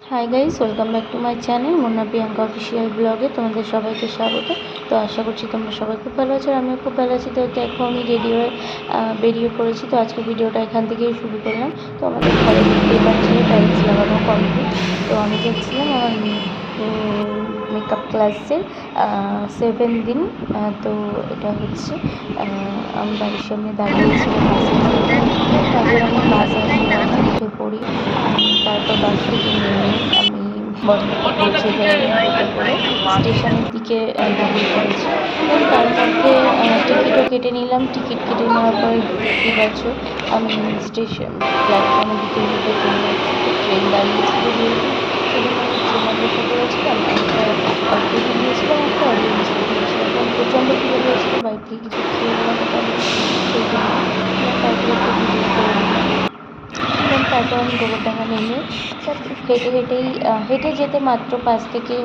Hi guys, welcome back to my channel Munna Priyanka official ব্লগে তোমাদের সবাইকে স্বাগত। তো আশা করছি তোমরা সবাই খুব ভালো আছো আর আমিও খুব ভালো আছি। তো দেখো আমি রেডি হয়ে বেরিয়ে পড়েছি। তো আজকে ভিডিওটা এখান থেকেই শুরু করলাম। তো আমাদের ঘরে দেখতেই পাচ্ছি টাইলস লাগানো কমপ্লিট। তো আমি যাচ্ছিলাম আমার মেকআপ ক্লাসের 7 দিন। তো এটা হচ্ছে আমি বাড়ির সামনে দাঁড়িয়েছিলাম বাসের জন্য। তারপর আমি বাসে উঠে পড়ি। তারপর বাস থেকে নেমে আমি বর্ধমানে পৌঁছে যাই টোটো করে স্টেশনের দিকে বেরিয়ে পড়েছি। এবং তার মধ্যে টিকিটও কেটে নিলাম। টিকিট কেটে নেওয়ার পরে দেখতেই পাচ্ছ আমি স্টেশন প্ল্যাটফর্মের দিকে হেঁটে চলে যাচ্ছি। তো ট্রেন দাঁড়িয়েছিল যেহেতু সেজন্য আমি ট্রেনে বসে পড়েছিলাম। একটা টিভি দিয়েছিলাম, একটা অডিও লিস্ট দিয়েছিলাম। কারণ প্রচণ্ড খিদে পেয়েছিল, বাইরে থেকে কিছু খেয়ে বেড়াতে পারিনি সেই জন্য। তারপরে একটু ভিডিও করে নিলাম। দেন তারপর আমি গোবরডাঙ্গা নেমে হেঁটে যেতে মাত্র 5 থেকে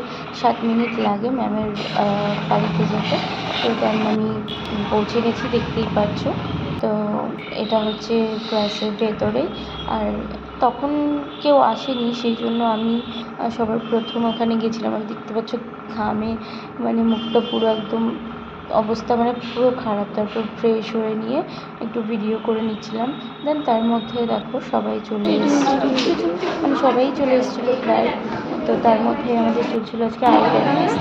7 মিনিট লাগে ম্যামের বাড়িতে যেতে। তো দেন আমি পৌঁছে গেছি, দেখতেই পাচ্ছ। তো এটা হচ্ছে ক্লাসের ভেতরে। আর তখন কেউ আসেনি, সেই জন্য আমি সবার প্রথম ওখানে গেছিলাম। আর দেখতে পাচ্ছ ঘামে মানে মুখটা পুরো একদম অবস্থা মানে পুরো খারাপ। তারপর ফ্রেশ হয়ে নিয়ে একটু ভিডিও করে নিচ্ছিলাম। দেন তার মধ্যে দেখো সবাই চলে এসেছিলো, মানে সবাই চলে এসেছিলো প্রায়। তো তার মধ্যে আমাদের চলছিল আজকে আই প্র্যাকটিস।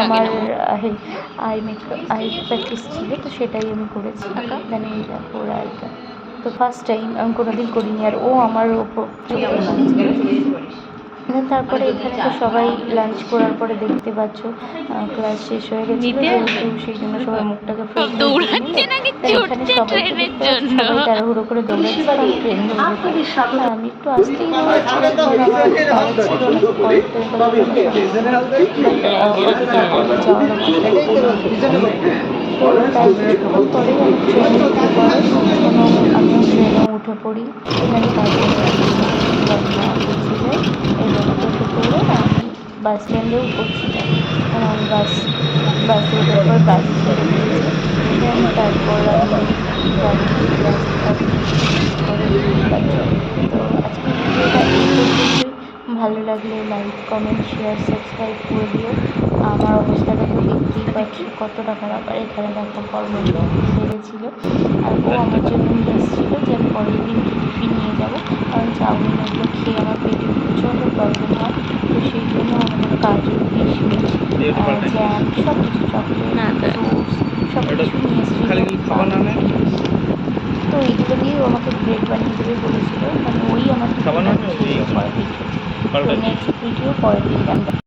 আমার আই প্র্যাকটিস ছিল, তো সেটাই আমি করেছি। দেন এই দেখো আইটা তো ফার্স্ট টাইম, আমি কোনোদিন করিনি। আর ও আমার ওপর তারপরে এখানে তো সবাই লাঞ্চ করার পরে দেখতে পাচ্ছ ক্লাস শেষ হয়ে গেছিল যেহেতু, সেই জন্য সবাই মুখটাকে ফ্রেশ এখানে সবাই তাড়াহুড়ো করে দৌড়াচ্ছি কারণ ট্রেন ধরে যেত। আর আমি একটু আসতেই দৌড়াচ্ছিলাম, তো তার কিছুক্ষণ পরেই আমি ট্রেনে উঠে পড়ে এবং আমিও ট্রেনে উঠে পড়ি। এখানে তারপরে রওনা পৌঁছে যাই এবং টোটো করে আমি বাস স্ট্যান্ডেও পৌঁছিলাম। আমি বাসে ওঠার পর বাস ছেড়ে দিয়েছি। তারপর আমি গাড়ি রাস্তা করে তো আজকে ভিডিওটা এই পর্যন্তই। ভালো লাগলে লাইক, কমেন্ট, শেয়ার, সাবস্ক্রাইব করে দিও। আমার অবস্থাটা তো দেখতেই পাচ্ছি কতটা খারাপ। আর এখানে দেখো কর্মটা এসে গেছিলো। আর ও আমার জন্য নিয়ে এসেছিলো যে আমি পরের দিন টিফিন নিয়ে যাবো, কারণ চাউমিন ওগুলো খেয়ে আমার পেটে প্রচণ্ড প্রবলেম হয়। তো সেই জন্য আমাদের কাজু, কিশমিশ, জ্যাম সব কিছু, চকলেট, ফ্রুটস সব কিছু নিয়ে এসেছিলো। তো এইগুলো দিয়েও আমাকে ব্রেড বানিয়ে দেবে বলেছিল, মানে ওই আমার টিফিনটা খেয়ে পরের দিন। তো নেক্সট ভিডিও পরের দিন।